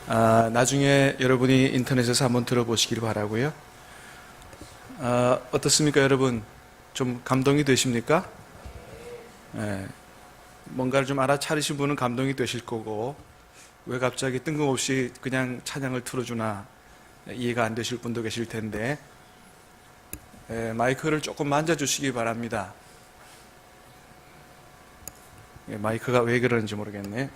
나중에 여러분이 인터넷에서 한번 들어보시길 바라고요. 어떻습니까, 여러분? 좀 감동이 되십니까? 뭔가를 좀 알아차리신 분은 감동이 되실 거고, 왜 갑자기 뜬금없이 그냥 찬양을 틀어주나 이해가 안 되실 분도 계실 텐데, 마이크를 조금 만져주시기 바랍니다. 마이크가 왜 그러는지 모르겠네.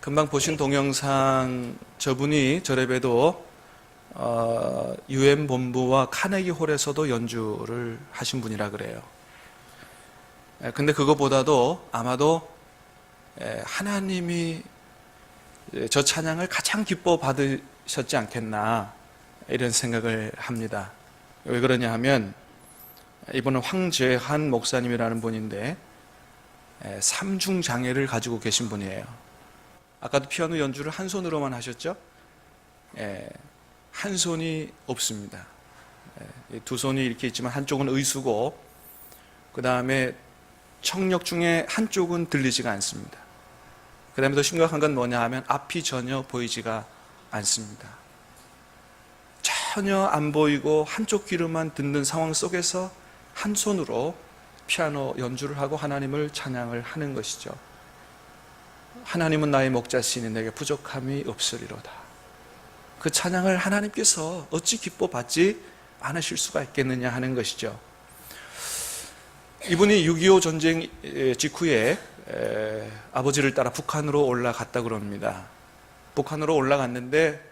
금방 보신 동영상, 저분이 저래봬도 UN 본부와 카네기 홀에서도 연주를 하신 분이라 그래요. 근데 그것보다도 아마도 하나님이 저 찬양을 가장 기뻐 받으셨지 않겠나 이런 생각을 합니다. 왜 그러냐 하면 이분은 황재한 목사님이라는 분인데 삼중 장애를 가지고 계신 분이에요. 아까도 피아노 연주를 한 손으로만 하셨죠? 한 손이 없습니다. 두 손이 이렇게 있지만 한쪽은 의수고 그 다음에 청력 중에 한쪽은 들리지가 않습니다. 그 다음에 더 심각한 건 뭐냐 하면 앞이 전혀 보이지가 않습니다. 전혀 안 보이고 한쪽 귀로만 듣는 상황 속에서 한 손으로 피아노 연주를 하고 하나님을 찬양을 하는 것이죠. 하나님은 나의 목자시니 내게 부족함이 없으리로다. 그 찬양을 하나님께서 어찌 기뻐 받지 않으실 수가 있겠느냐 하는 것이죠. 이분이 6.25 전쟁 직후에 아버지를 따라 북한으로 올라갔다고 합니다. 북한으로 올라갔는데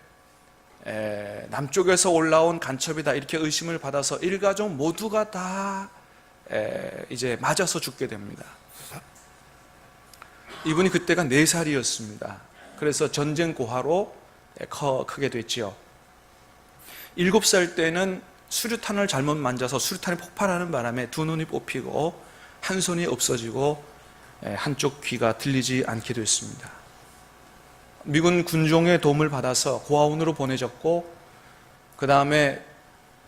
남쪽에서 올라온 간첩이다 이렇게 의심을 받아서 일가족 모두가 다 이제 맞아서 죽게 됩니다. 이분이 그때가 4살이었습니다. 그래서 전쟁 고아로 크게 됐지요. 7살 때는 수류탄을 잘못 만져서 수류탄이 폭발하는 바람에 두 눈이 뽑히고 한 손이 없어지고 한쪽 귀가 들리지 않게 됐습니다. 미군 군종의 도움을 받아서 고아원으로 보내졌고 그 다음에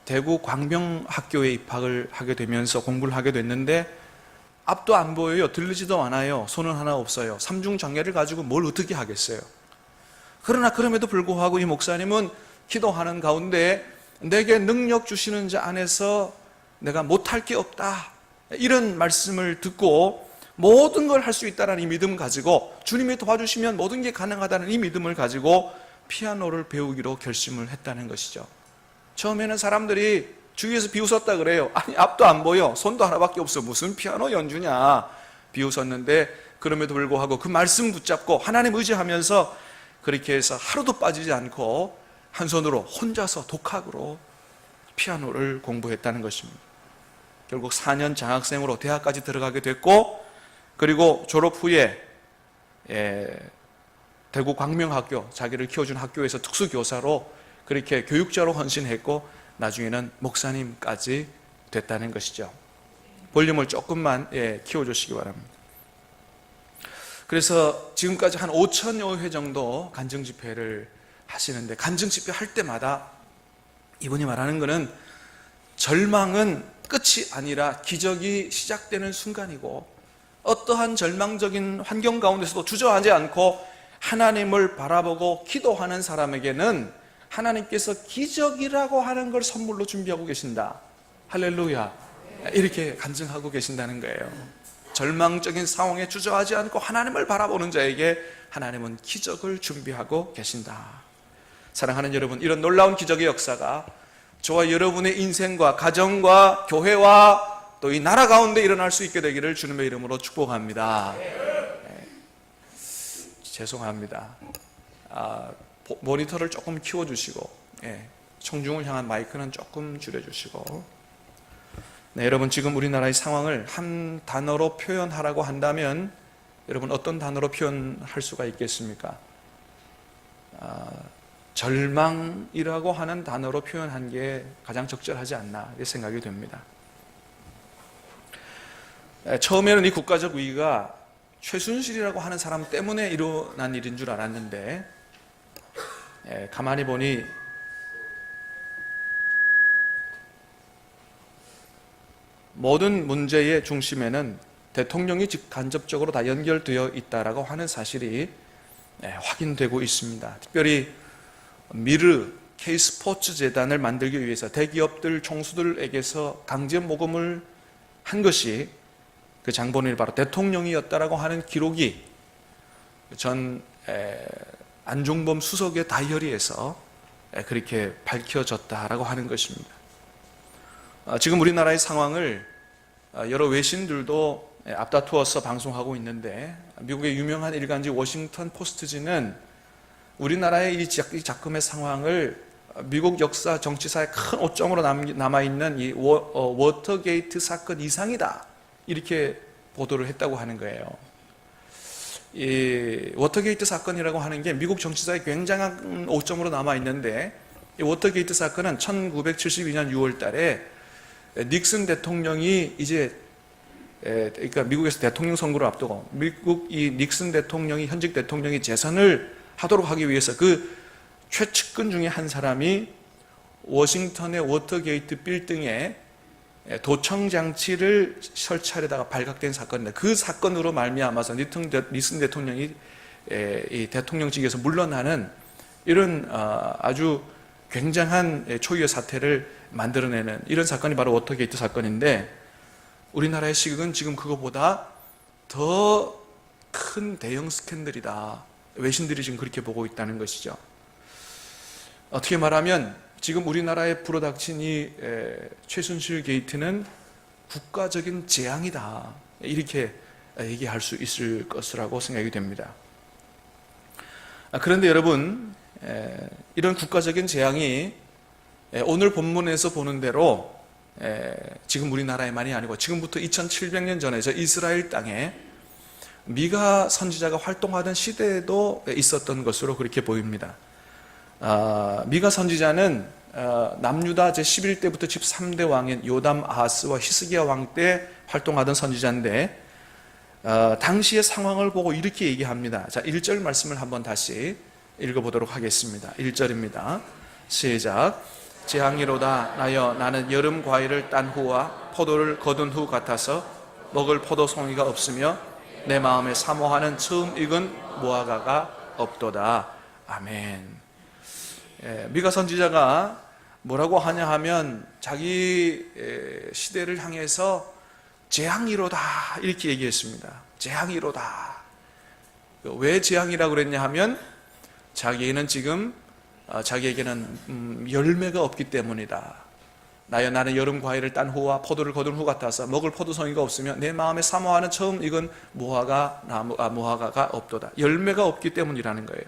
대구 광명학교에 입학을 하게 되면서 공부를 하게 됐는데 앞도 안 보여요. 들리지도 않아요. 손은 하나 없어요. 삼중장애를 가지고 뭘 어떻게 하겠어요. 그러나 그럼에도 불구하고 이 목사님은 기도하는 가운데 내게 능력 주시는 자 안에서 내가 못할 게 없다 이런 말씀을 듣고 모든 걸 할 수 있다는 이 믿음 가지고 주님이 도와주시면 모든 게 가능하다는 이 믿음을 가지고 피아노를 배우기로 결심을 했다는 것이죠. 처음에는 사람들이 주위에서 비웃었다 그래요. 아니 앞도 안 보여 손도 하나밖에 없어 무슨 피아노 연주냐 비웃었는데 그럼에도 불구하고 그 말씀 붙잡고 하나님 의지하면서 그렇게 해서 하루도 빠지지 않고 한 손으로 혼자서 독학으로 피아노를 공부했다는 것입니다. 결국 4년 장학생으로 대학까지 들어가게 됐고 그리고 졸업 후에 대구 광명학교 자기를 키워준 학교에서 특수교사로 그렇게 교육자로 헌신했고 나중에는 목사님까지 됐다는 것이죠. 볼륨을 조금만 키워주시기 바랍니다. 그래서 지금까지 한 5천여 회 정도 간증집회를 하시는데 간증집회 할 때마다 이분이 말하는 것은 절망은 끝이 아니라 기적이 시작되는 순간이고 어떠한 절망적인 환경 가운데서도 주저하지 않고 하나님을 바라보고 기도하는 사람에게는 하나님께서 기적이라고 하는 걸 선물로 준비하고 계신다. 할렐루야. 이렇게 간증하고 계신다는 거예요. 절망적인 상황에 주저하지 않고 하나님을 바라보는 자에게 하나님은 기적을 준비하고 계신다. 사랑하는 여러분, 이런 놀라운 기적의 역사가 저와 여러분의 인생과 가정과 교회와 또 이 나라 가운데 일어날 수 있게 되기를 주님의 이름으로 축복합니다. 죄송합니다. 모니터를 조금 키워주시고 청중을 향한 마이크는 조금 줄여주시고 여러분 지금 우리나라의 상황을 한 단어로 표현하라고 한다면 여러분 어떤 단어로 표현할 수가 있겠습니까? 절망이라고 하는 단어로 표현한 게 가장 적절하지 않나 이렇게 생각이 됩니다. 처음에는 이 국가적 위기가 최순실이라고 하는 사람 때문에 일어난 일인 줄 알았는데 가만히 보니 모든 문제의 중심에는 대통령이 간접적으로 다 연결되어 있다라고 하는 사실이 확인되고 있습니다. 특별히 미르 K스포츠 재단을 만들기 위해서 대기업들 총수들에게서 강제 모금을 한 것이 그 장본인이 바로 대통령이었다라고 하는 기록이 전 안종범 수석의 다이어리에서 그렇게 밝혀졌다라고 하는 것입니다. 지금 우리나라의 상황을 여러 외신들도 앞다투어서 방송하고 있는데, 미국의 유명한 일간지 워싱턴 포스트지는 우리나라의 이 작금의 상황을 미국 역사 정치사의 큰 오점으로 남아있는 이 워터게이트 사건 이상이다, 이렇게 보도를 했다고 하는 거예요. 이 워터게이트 사건이라고 하는 게 미국 정치사에 굉장한 오점으로 남아있는데, 이 워터게이트 사건은 1972년 6월 달에 닉슨 대통령이 이제 그러니까 미국에서 대통령 선거를 앞두고 미국 이 닉슨 대통령이 현직 대통령이 재선을 하도록 하기 위해서 그 최측근 중에 한 사람이 워싱턴의 워터게이트 빌딩에 도청 장치를 설치하려다가 발각된 사건인데, 그 사건으로 말미암아서 닉슨 대통령이 이 대통령직에서 물러나는 이런 아주 굉장한 초유의 사태를 만들어내는 이런 사건이 바로 워터게이트 사건인데, 우리나라의 시국은 지금 그거보다 더 큰 대형 스캔들이다, 외신들이 지금 그렇게 보고 있다는 것이죠. 어떻게 말하면 지금 우리나라에 불어닥친 이 최순실 게이트는 국가적인 재앙이다, 이렇게 얘기할 수 있을 것이라고 생각이 됩니다. 그런데 여러분, 이런 국가적인 재앙이 오늘 본문에서 보는 대로 지금 우리나라에만이 아니고 지금부터 2700년 전에 저 이스라엘 땅에 미가 선지자가 활동하던 시대에도 있었던 것으로 그렇게 보입니다. 미가 선지자는 남유다 제11대부터 13대 왕인 요담 아하스와 히스기야 왕 때 활동하던 선지자인데, 당시의 상황을 보고 이렇게 얘기합니다. 자, 1절 말씀을 한번 다시 읽어보도록 하겠습니다. 1절입니다. 시작. 재앙이로다. 나여, 나는 여름 과일을 딴 후와 포도를 거둔 후 같아서 먹을 포도송이가 없으며 내 마음에 사모하는 처음 익은 무화과가 없도다. 아멘. 미가 선지자가 뭐라고 하냐 하면 자기 시대를 향해서 재앙이로다, 이렇게 얘기했습니다. 재앙이로다. 왜 재앙이라고 그랬냐 하면 자기는 지금 자기에게는 열매가 없기 때문이다. 나여, 나는 여름 과일을 딴 후와 포도를 거둔 후 같아서 먹을 포도송이가 없으며 내 마음에 사모하는 처음 익은 무화과가 없도다. 열매가 없기 때문이라는 거예요.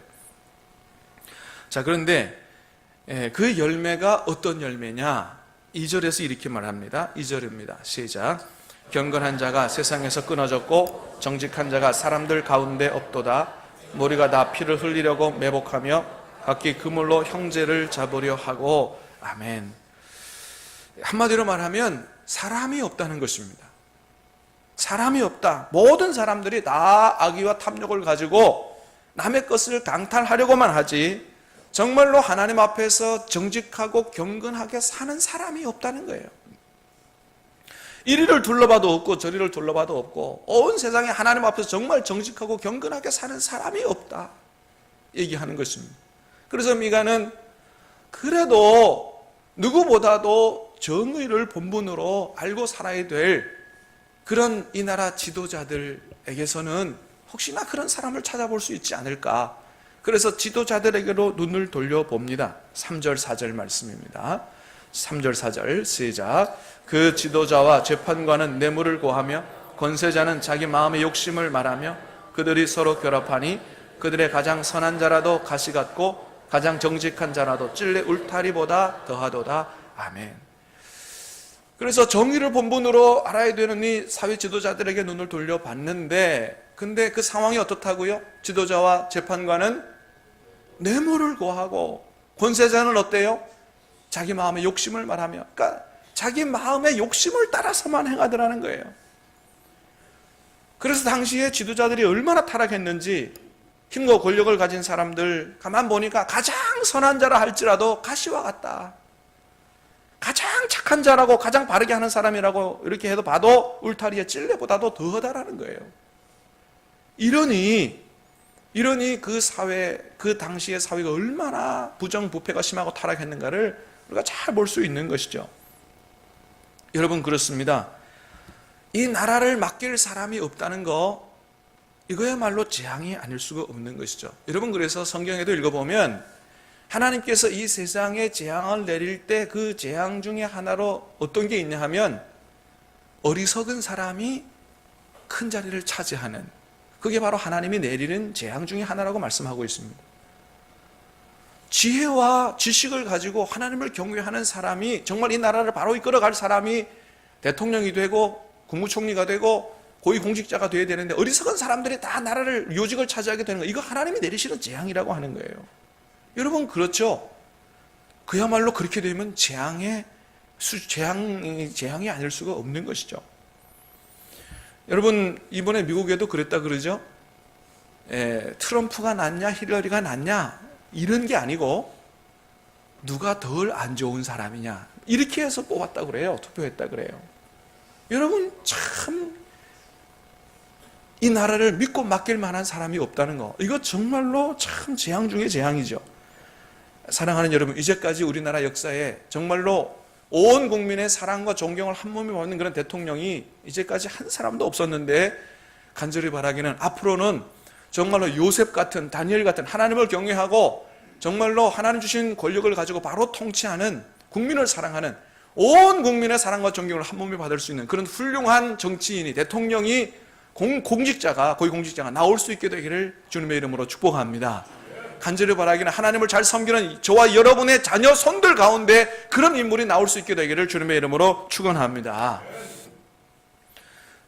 자, 그런데 그 열매가 어떤 열매냐? 2절에서 이렇게 말합니다. 2절입니다. 시작. 경건한 자가 세상에서 끊어졌고 정직한 자가 사람들 가운데 없도다. 무리가 다 피를 흘리려고 매복하며 각기 그물로 형제를 잡으려 하고. 아멘. 한마디로 말하면 사람이 없다는 것입니다. 사람이 없다. 모든 사람들이 다 악의와 탐욕을 가지고 남의 것을 강탈하려고만 하지 정말로 하나님 앞에서 정직하고 경건하게 사는 사람이 없다는 거예요. 이리를 둘러봐도 없고 저리를 둘러봐도 없고 온 세상에 하나님 앞에서 정말 정직하고 경건하게 사는 사람이 없다, 얘기하는 것입니다. 그래서 미가는 그래도 누구보다도 정의를 본분으로 알고 살아야 될 그런 이 나라 지도자들에게서는 혹시나 그런 사람을 찾아볼 수 있지 않을까, 그래서 지도자들에게로 눈을 돌려봅니다. 3절 4절 말씀입니다. 3절 4절 시작. 그 지도자와 재판관은 뇌물을 고하며 권세자는 자기 마음의 욕심을 말하며 그들이 서로 결합하니 그들의 가장 선한 자라도 가시 같고 가장 정직한 자라도 찔레 울타리보다 더하도다. 아멘. 그래서 정의를 본분으로 알아야 되는 이 사회 지도자들에게 눈을 돌려봤는데, 근데 그 상황이 어떻다고요? 지도자와 재판관은 뇌물을 고하고 권세자는 어때요? 자기 마음의 욕심을 말하며, 그러니까 자기 마음의 욕심을 따라서만 행하더라는 거예요. 그래서 당시에 지도자들이 얼마나 타락했는지, 힘과 권력을 가진 사람들 가만 보니까 가장 선한 자라 할지라도 가시와 같다. 가장 가장 착한 자라고 가장 바르게 하는 사람이라고 이렇게 해도 봐도 울타리의 찔레보다도 더하다라는 거예요. 이러니 그 사회, 그 당시의 사회가 얼마나 부정부패가 심하고 타락했는가를 우리가 잘 볼 수 있는 것이죠. 여러분, 그렇습니다. 이 나라를 맡길 사람이 없다는 거, 이거야말로 재앙이 아닐 수가 없는 것이죠. 여러분, 그래서 성경에도 읽어보면 하나님께서 이 세상에 재앙을 내릴 때 그 재앙 중에 하나로 어떤 게 있냐 하면 어리석은 사람이 큰 자리를 차지하는, 그게 바로 하나님이 내리는 재앙 중에 하나라고 말씀하고 있습니다. 지혜와 지식을 가지고 하나님을 경외하는 사람이, 정말 이 나라를 바로 이끌어갈 사람이 대통령이 되고 국무총리가 되고 고위공직자가 되어야 되는데 어리석은 사람들이 다 나라를, 요직을 차지하게 되는 거, 이거 하나님이 내리시는 재앙이라고 하는 거예요. 여러분, 그렇죠? 그야말로 그렇게 되면 재앙이 아닐 수가 없는 것이죠. 여러분, 이번에 미국에도 그랬다 그러죠? 트럼프가 낫냐 힐러리가 낫냐 이런 게 아니고 누가 덜 안 좋은 사람이냐 이렇게 해서 뽑았다 그래요. 투표했다 그래요. 여러분, 참 이 나라를 믿고 맡길 만한 사람이 없다는 거, 이거 정말로 참 재앙 중에 재앙이죠. 사랑하는 여러분, 이제까지 우리나라 역사에 정말로 온 국민의 사랑과 존경을 한 몸에 받는 그런 대통령이 이제까지 한 사람도 없었는데, 간절히 바라기는 앞으로는 정말로 요셉 같은, 다니엘 같은 하나님을 경외하고 정말로 하나님 주신 권력을 가지고 바로 통치하는, 국민을 사랑하는, 온 국민의 사랑과 존경을 한 몸에 받을 수 있는 그런 훌륭한 정치인이, 대통령이, 공직자가, 고위공직자가 나올 수 있게 되기를 주님의 이름으로 축복합니다. 간절히 바라기는 하나님을 잘 섬기는 저와 여러분의 자녀 손들 가운데 그런 인물이 나올 수 있게 되기를 주님의 이름으로 축원합니다.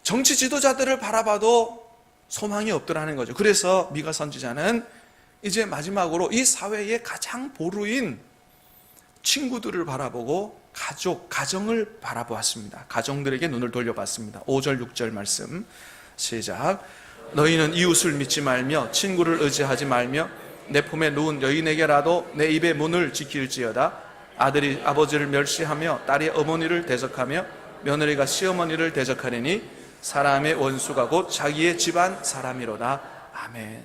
정치 지도자들을 바라봐도 소망이 없더라는 거죠. 그래서 미가 선지자는 이제 마지막으로 이 사회의 가장 보루인 친구들을 바라보고 가정을 바라보았습니다. 가정들에게 눈을 돌려봤습니다. 5절 6절 말씀 시작. 너희는 이웃을 믿지 말며 친구를 의지하지 말며 내 품에 누운 여인에게라도 내 입의 문을 지킬지어다. 아들이 아버지를 멸시하며 딸이 어머니를 대적하며 며느리가 시어머니를 대적하리니 사람의 원수가 곧 자기의 집안 사람이로다. 아멘.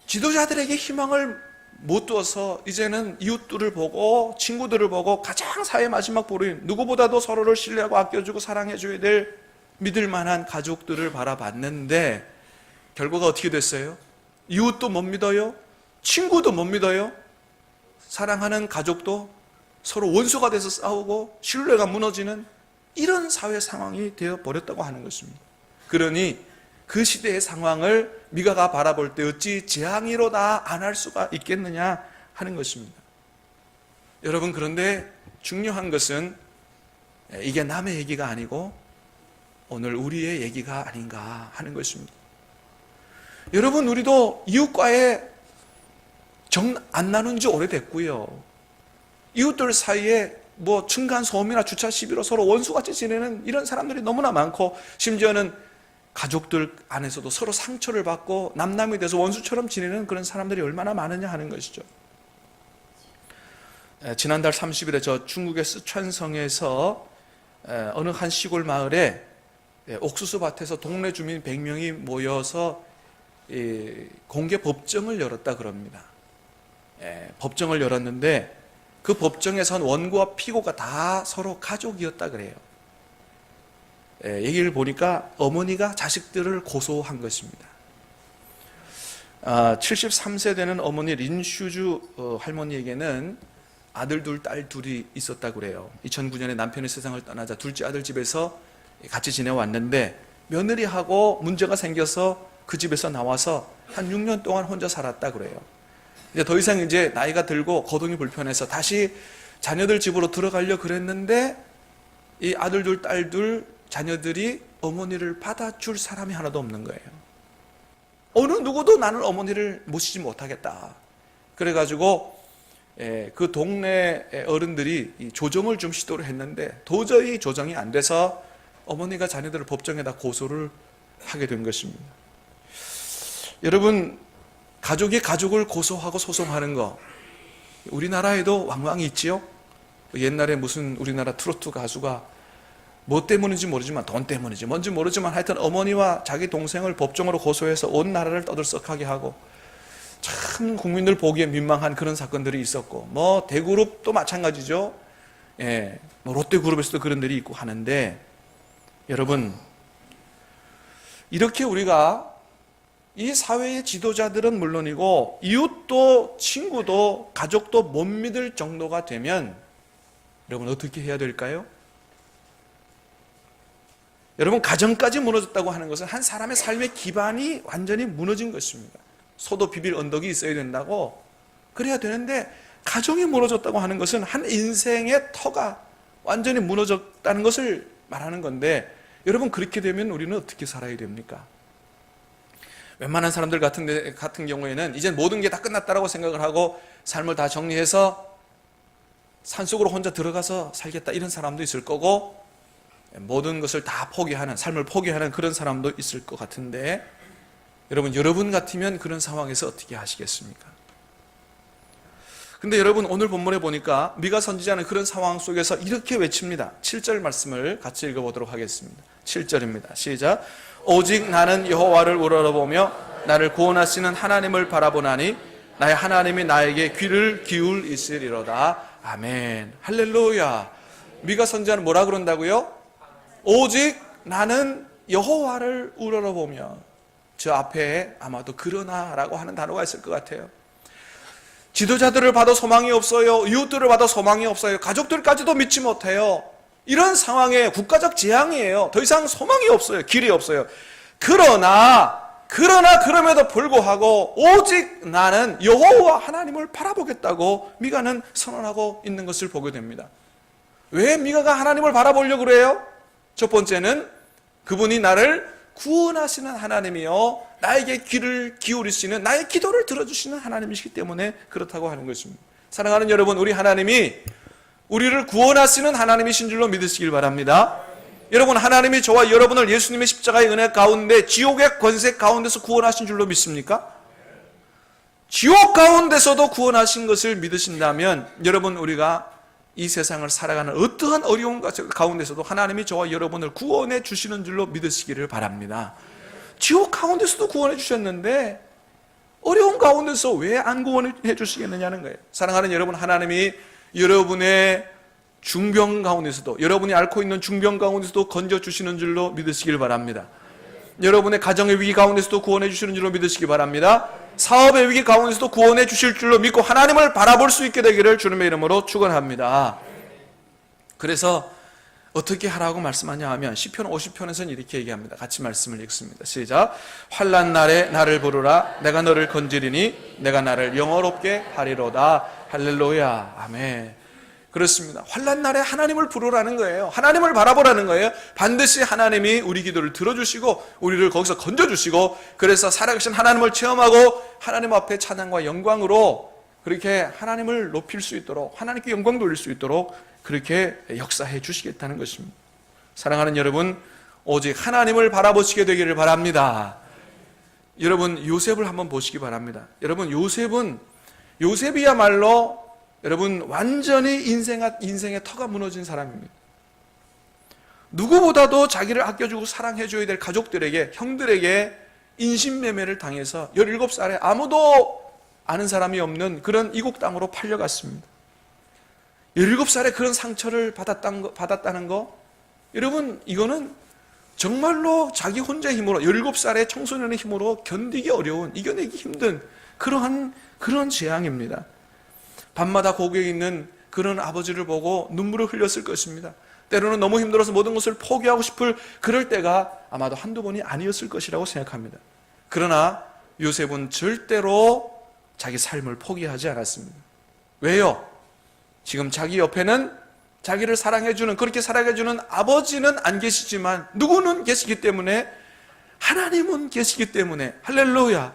지도자들에게 희망을 못 두어서 이제는 이웃들을 보고 친구들을 보고 가장 사회의 마지막 보루인, 누구보다도 서로를 신뢰하고 아껴주고 사랑해줘야 될 믿을 만한 가족들을 바라봤는데 결과가 어떻게 됐어요? 이웃도 못 믿어요. 친구도 못 믿어요. 사랑하는 가족도 서로 원수가 돼서 싸우고 신뢰가 무너지는 이런 사회 상황이 되어버렸다고 하는 것입니다. 그러니 그 시대의 상황을 미가가 바라볼 때 어찌 재앙이로다 안 할 수가 있겠느냐 하는 것입니다. 여러분, 그런데 중요한 것은 이게 남의 얘기가 아니고 오늘 우리의 얘기가 아닌가 하는 것입니다. 여러분, 우리도 이웃과의 정 안 나눈 지 오래됐고요. 이웃들 사이에 뭐 층간소음이나 주차 시비로 서로 원수같이 지내는 이런 사람들이 너무나 많고, 심지어는 가족들 안에서도 서로 상처를 받고 남남이 돼서 원수처럼 지내는 그런 사람들이 얼마나 많으냐 하는 것이죠. 지난달 30일에 저 중국의 쓰촨성에서 어느 한 시골 마을에 옥수수 밭에서 동네 주민 100명이 모여서 공개 법정을 열었다 그럽니다. 법정을 열었는데 그 법정에선 원고와 피고가 다 서로 가족이었다 그래요. 얘기를 보니까 어머니가 자식들을 고소한 것입니다. 73세 되는 어머니 린슈주 할머니에게는 아들 둘, 딸 둘이 있었다 그래요. 2009년에 남편이 세상을 떠나자 둘째 아들 집에서 같이 지내왔는데 며느리하고 문제가 생겨서 그 집에서 나와서 한 6년 동안 혼자 살았다 그래요. 이제 더 이상 이제 나이가 들고 거동이 불편해서 다시 자녀들 집으로 들어가려고 그랬는데 이 아들 둘, 딸 둘 자녀들이 어머니를 받아줄 사람이 하나도 없는 거예요. 어느 누구도 나는 어머니를 모시지 못하겠다. 그래가지고 그 동네 어른들이 조정을 좀 시도를 했는데 도저히 조정이 안 돼서 어머니가 자녀들을 법정에다 고소를 하게 된 것입니다. 여러분, 가족이 가족을 고소하고 소송하는 거 우리나라에도 왕왕 있지요? 옛날에 무슨 우리나라 트로트 가수가 뭐 때문인지 모르지만, 돈 때문인지 뭔지 모르지만 하여튼 어머니와 자기 동생을 법정으로 고소해서 온 나라를 떠들썩하게 하고 참 국민들 보기에 민망한 그런 사건들이 있었고, 뭐 대그룹도 마찬가지죠. 뭐 롯데그룹에서도 그런 일이 있고 하는데, 여러분, 이렇게 우리가 이 사회의 지도자들은 물론이고 이웃도 친구도 가족도 못 믿을 정도가 되면 여러분 어떻게 해야 될까요? 여러분, 가정까지 무너졌다고 하는 것은 한 사람의 삶의 기반이 완전히 무너진 것입니다. 소도 비빌 언덕이 있어야 된다고, 그래야 되는데 가정이 무너졌다고 하는 것은 한 인생의 터가 완전히 무너졌다는 것을 말하는 건데, 여러분, 그렇게 되면 우리는 어떻게 살아야 됩니까? 웬만한 사람들 같은 경우에는 이제 모든 게 다 끝났다라고 생각을 하고 삶을 다 정리해서 산속으로 혼자 들어가서 살겠다, 이런 사람도 있을 거고, 모든 것을 다 포기하는, 삶을 포기하는 그런 사람도 있을 것 같은데, 여러분 같으면 그런 상황에서 어떻게 하시겠습니까? 근데 여러분, 오늘 본문에 보니까 미가 선지자는 그런 상황 속에서 이렇게 외칩니다. 7절 말씀을 같이 읽어보도록 하겠습니다. 7절입니다. 시작. 오직 나는 여호와를 우러러보며 나를 구원하시는 하나님을 바라보나니 나의 하나님이 나에게 귀를 기울이시리로다. 아멘. 할렐루야. 미가 선지자는 뭐라 그런다고요? 오직 나는 여호와를 우러러보며. 저 앞에 아마도 그러나라고 하는 단어가 있을 것 같아요. 지도자들을 봐도 소망이 없어요. 이웃들을 봐도 소망이 없어요. 가족들까지도 믿지 못해요. 이런 상황에 국가적 재앙이에요. 더 이상 소망이 없어요. 길이 없어요. 그럼에도 불구하고 오직 나는 여호와 하나님을 바라보겠다고 미가는 선언하고 있는 것을 보게 됩니다. 왜 미가가 하나님을 바라보려고 그래요? 첫 번째는 그분이 나를 구원하시는 하나님이요, 나에게 귀를 기울이시는, 나의 기도를 들어주시는 하나님이시기 때문에 그렇다고 하는 것입니다. 사랑하는 여러분, 우리 하나님이 우리를 구원하시는 하나님이신 줄로 믿으시길 바랍니다. 여러분, 하나님이 저와 여러분을 예수님의 십자가의 은혜 가운데 지옥의 권세 가운데서 구원하신 줄로 믿습니까? 지옥 가운데서도 구원하신 것을 믿으신다면 여러분, 우리가 이 세상을 살아가는 어떠한 어려운 가운데서도 하나님이 저와 여러분을 구원해 주시는 줄로 믿으시기를 바랍니다. 지옥 가운데서도 구원해 주셨는데 어려운 가운데서 왜 안 구원해 주시겠느냐는 거예요. 사랑하는 여러분, 하나님이 여러분의 중병 가운데서도, 여러분이 앓고 있는 중병 가운데서도 건져 주시는 줄로 믿으시길 바랍니다. 여러분의 가정의 위기 가운데서도 구원해 주시는 줄로 믿으시기 바랍니다. 사업의 위기 가운데서도 구원해 주실 줄로 믿고 하나님을 바라볼 수 있게 되기를 주님의 이름으로 축원합니다. 그래서 어떻게 하라고 말씀하냐 하면 시편 50편에서는 이렇게 얘기합니다. 같이 말씀을 읽습니다. 시작. 환난 날에 나를 부르라. 내가 너를 건지리니 내가 나를 영화롭게 하리로다. 할렐루야. 아멘. 그렇습니다. 환난 날에 하나님을 부르라는 거예요. 하나님을 바라보라는 거예요. 반드시 하나님이 우리 기도를 들어주시고 우리를 거기서 건져주시고, 그래서 살아계신 하나님을 체험하고 하나님 앞에 찬양과 영광으로 그렇게 하나님을 높일 수 있도록, 하나님께 영광 돌릴 수 있도록 그렇게 역사해 주시겠다는 것입니다. 사랑하는 여러분, 오직 하나님을 바라보시게 되기를 바랍니다. 여러분, 요셉을 한번 보시기 바랍니다. 여러분, 요셉이야말로 여러분 완전히 인생의 터가 무너진 사람입니다. 누구보다도 자기를 아껴주고 사랑해줘야 될 가족들에게, 형들에게 인신매매를 당해서 17살에 아무도 아는 사람이 없는 그런 이국 땅으로 팔려갔습니다. 17살에 그런 상처를 받았다는 거, 여러분, 이거는 정말로 자기 혼자의 힘으로, 17살의 청소년의 힘으로 견디기 어려운, 이겨내기 힘든 그런 재앙입니다. 밤마다 고국에 있는 그런 아버지를 보고 눈물을 흘렸을 것입니다. 때로는 너무 힘들어서 모든 것을 포기하고 싶을 그럴 때가 아마도 한두 번이 아니었을 것이라고 생각합니다. 그러나 요셉은 절대로 자기 삶을 포기하지 않았습니다. 왜요? 지금 자기 옆에는 자기를 사랑해주는, 그렇게 사랑해주는 아버지는 안 계시지만 누구는 계시기 때문에, 하나님은 계시기 때문에, 할렐루야,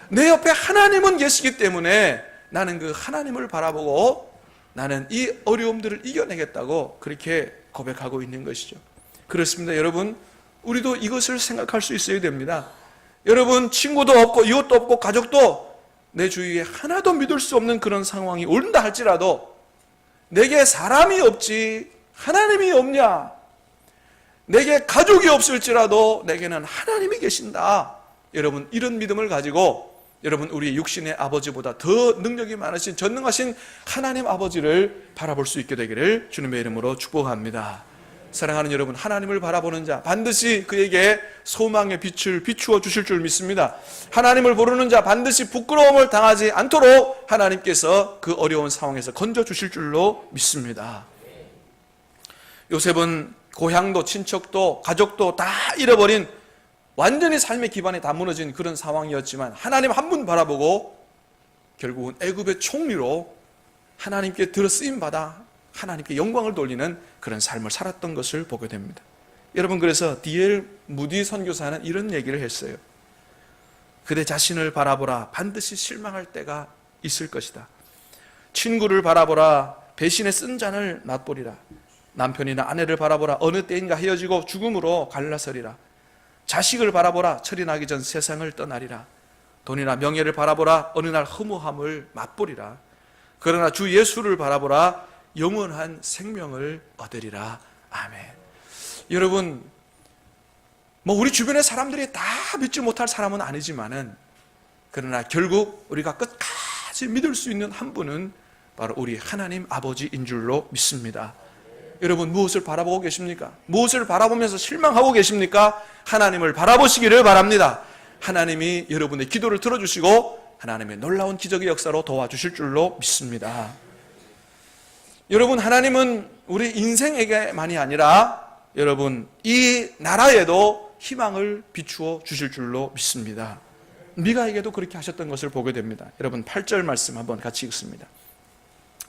내 옆에 하나님은 계시기 때문에 나는 그 하나님을 바라보고 나는 이 어려움들을 이겨내겠다고 그렇게 고백하고 있는 것이죠. 그렇습니다. 여러분, 우리도 이것을 생각할 수 있어야 됩니다. 여러분, 친구도 없고 이웃도 없고 가족도 내 주위에 하나도 믿을 수 없는 그런 상황이 온다 할지라도 내게 사람이 없지 하나님이 없냐? 내게 가족이 없을지라도 내게는 하나님이 계신다. 여러분, 이런 믿음을 가지고 여러분, 우리 육신의 아버지보다 더 능력이 많으신 전능하신 하나님 아버지를 바라볼 수 있게 되기를 주님의 이름으로 축복합니다. 사랑하는 여러분, 하나님을 바라보는 자 반드시 그에게 소망의 빛을 비추어 주실 줄 믿습니다. 하나님을 부르는 자 반드시 부끄러움을 당하지 않도록 하나님께서 그 어려운 상황에서 건져 주실 줄로 믿습니다. 요셉은 고향도 친척도 가족도 다 잃어버린 완전히 삶의 기반이 다 무너진 그런 상황이었지만 하나님 한 분 바라보고 결국은 애굽의 총리로 하나님께 들어쓰임 받아 하나님께 영광을 돌리는 그런 삶을 살았던 것을 보게 됩니다. 여러분, 그래서 D.L. 무디 선교사는 이런 얘기를 했어요. 그대 자신을 바라보라. 반드시 실망할 때가 있을 것이다. 친구를 바라보라. 배신의 쓴 잔을 맛보리라. 남편이나 아내를 바라보라. 어느 때인가 헤어지고 죽음으로 갈라서리라. 자식을 바라보라. 철이 나기 전 세상을 떠나리라. 돈이나 명예를 바라보라. 어느 날 허무함을 맛보리라. 그러나 주 예수를 바라보라. 영원한 생명을 얻으리라. 아멘. 여러분, 우리 주변의 사람들이 다 믿지 못할 사람은 아니지만은, 그러나 결국 우리가 끝까지 믿을 수 있는 한 분은 바로 우리 하나님 아버지인 줄로 믿습니다. 여러분, 무엇을 바라보고 계십니까? 무엇을 바라보면서 실망하고 계십니까? 하나님을 바라보시기를 바랍니다. 하나님이 여러분의 기도를 들어주시고 하나님의 놀라운 기적의 역사로 도와주실 줄로 믿습니다. 여러분, 하나님은 우리 인생에게만이 아니라 여러분 이 나라에도 희망을 비추어 주실 줄로 믿습니다. 미가에게도 그렇게 하셨던 것을 보게 됩니다. 여러분, 8절 말씀 한번 같이 읽습니다.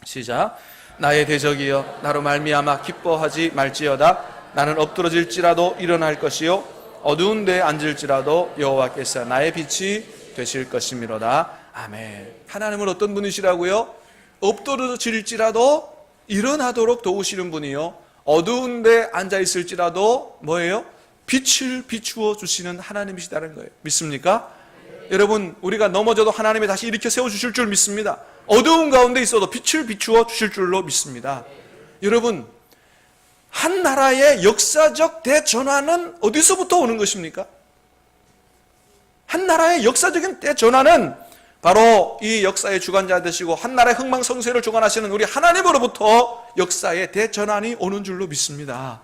시작. 나의 대적이여 나로 말미암아 기뻐하지 말지어다. 나는 엎드러질지라도 일어날 것이요 어두운 데에 앉을지라도 여호와께서 나의 빛이 되실 것이미로다. 아멘. 하나님은 어떤 분이시라고요? 엎드러질지라도 일어나도록 도우시는 분이요 어두운 데 앉아있을지라도 뭐예요? 빛을 비추어 주시는 하나님이시다는 거예요. 믿습니까? 여러분, 우리가 넘어져도 하나님이 다시 일으켜 세워주실 줄 믿습니다. 어두운 가운데 있어도 빛을 비추어 주실 줄로 믿습니다. 여러분, 한 나라의 역사적 대전환은 어디서부터 오는 것입니까? 한 나라의 역사적인 대전환은 바로 이 역사의 주관자 되시고 한 나라의 흥망성쇠를 주관하시는 우리 하나님으로부터 역사의 대전환이 오는 줄로 믿습니다.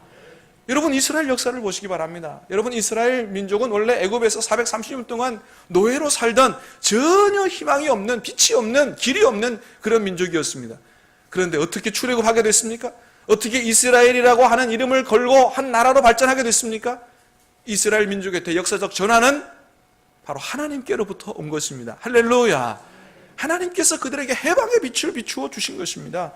여러분, 이스라엘 역사를 보시기 바랍니다. 여러분, 이스라엘 민족은 원래 애굽에서 430년 동안 노예로 살던 전혀 희망이 없는, 빛이 없는, 길이 없는 그런 민족이었습니다. 그런데 어떻게 출애굽하게 됐습니까? 어떻게 이스라엘이라고 하는 이름을 걸고 한 나라로 발전하게 됐습니까? 이스라엘 민족의 대역사적 전환은 바로 하나님께로부터 온 것입니다. 할렐루야. 하나님께서 그들에게 해방의 빛을 비추어 주신 것입니다.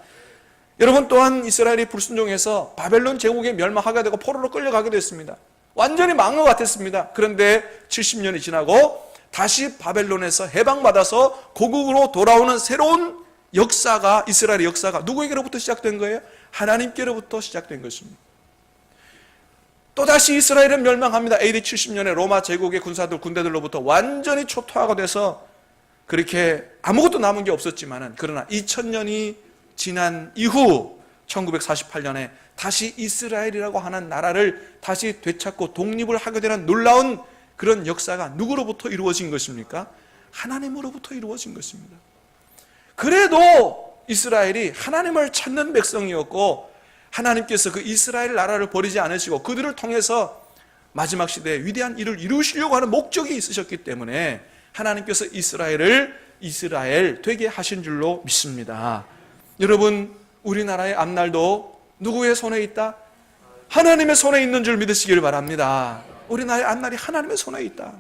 여러분, 또한 이스라엘이 불순종해서 바벨론 제국에 멸망하게 되고 포로로 끌려가게 됐습니다. 완전히 망한 것 같았습니다. 그런데 70년이 지나고 다시 바벨론에서 해방받아서 고국으로 돌아오는 새로운 역사가, 이스라엘의 역사가 누구에게로부터 시작된 거예요? 하나님께로부터 시작된 것입니다. 또다시 이스라엘은 멸망합니다. AD 70년에 로마 제국의 군대들로부터 완전히 초토화가 돼서 그렇게 아무것도 남은 게 없었지만은, 그러나 2000년이 지난 이후 1948년에 다시 이스라엘이라고 하는 나라를 다시 되찾고 독립을 하게 되는 놀라운 그런 역사가 누구로부터 이루어진 것입니까? 하나님으로부터 이루어진 것입니다. 그래도 이스라엘이 하나님을 찾는 백성이었고 하나님께서 그 이스라엘 나라를 버리지 않으시고 그들을 통해서 마지막 시대에 위대한 일을 이루시려고 하는 목적이 있으셨기 때문에 하나님께서 이스라엘을 이스라엘 되게 하신 줄로 믿습니다. 여러분, 우리나라의 앞날도 누구의 손에 있다? 하나님의 손에 있는 줄 믿으시길 바랍니다. 우리나라의 앞날이 하나님의 손에 있다.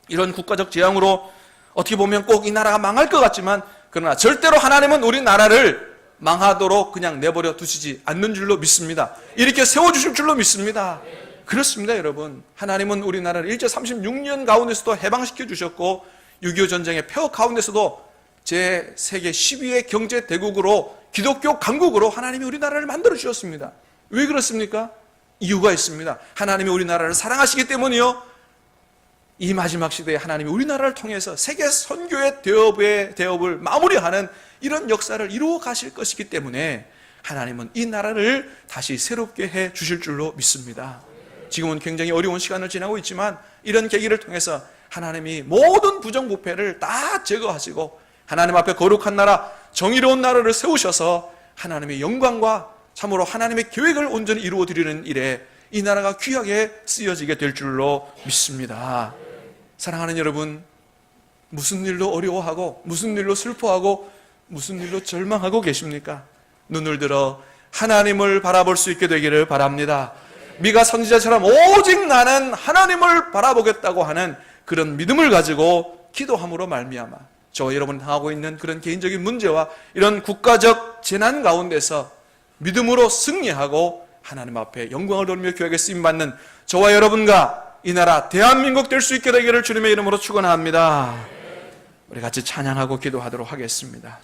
이런 국가적 재앙으로 어떻게 보면 꼭 이 나라가 망할 것 같지만, 그러나 절대로 하나님은 우리나라를 망하도록 그냥 내버려 두시지 않는 줄로 믿습니다. 이렇게 세워주실 줄로 믿습니다. 그렇습니다. 여러분, 하나님은 우리나라를 일제 36년 가운데서도 해방시켜 주셨고 6.25 전쟁의 폐허 가운데서도 제 세계 10위의 경제 대국으로, 기독교 강국으로 하나님이 우리나라를 만들어 주셨습니다. 왜 그렇습니까? 이유가 있습니다. 하나님이 우리나라를 사랑하시기 때문이요, 이 마지막 시대에 하나님이 우리나라를 통해서 세계 선교의 대업을 마무리하는 이런 역사를 이루어 가실 것이기 때문에 하나님은 이 나라를 다시 새롭게 해 주실 줄로 믿습니다. 지금은 굉장히 어려운 시간을 지나고 있지만 이런 계기를 통해서 하나님이 모든 부정부패를 다 제거하시고 하나님 앞에 거룩한 나라, 정의로운 나라를 세우셔서 하나님의 영광과 참으로 하나님의 계획을 온전히 이루어 드리는 일에 이 나라가 귀하게 쓰여지게 될 줄로 믿습니다. 사랑하는 여러분, 무슨 일로 어려워하고 무슨 일로 슬퍼하고 무슨 일로 절망하고 계십니까? 눈을 들어 하나님을 바라볼 수 있게 되기를 바랍니다. 미가 선지자처럼 오직 나는 하나님을 바라보겠다고 하는 그런 믿음을 가지고 기도함으로 말미암아 저와 여러분 당하고 있는 그런 개인적인 문제와 이런 국가적 재난 가운데서 믿음으로 승리하고 하나님 앞에 영광을 돌리며 교회에 쓰임받는 저와 여러분과 이 나라 대한민국 될 수 있게 되기를 주님의 이름으로 축원합니다. 우리 같이 찬양하고 기도하도록 하겠습니다.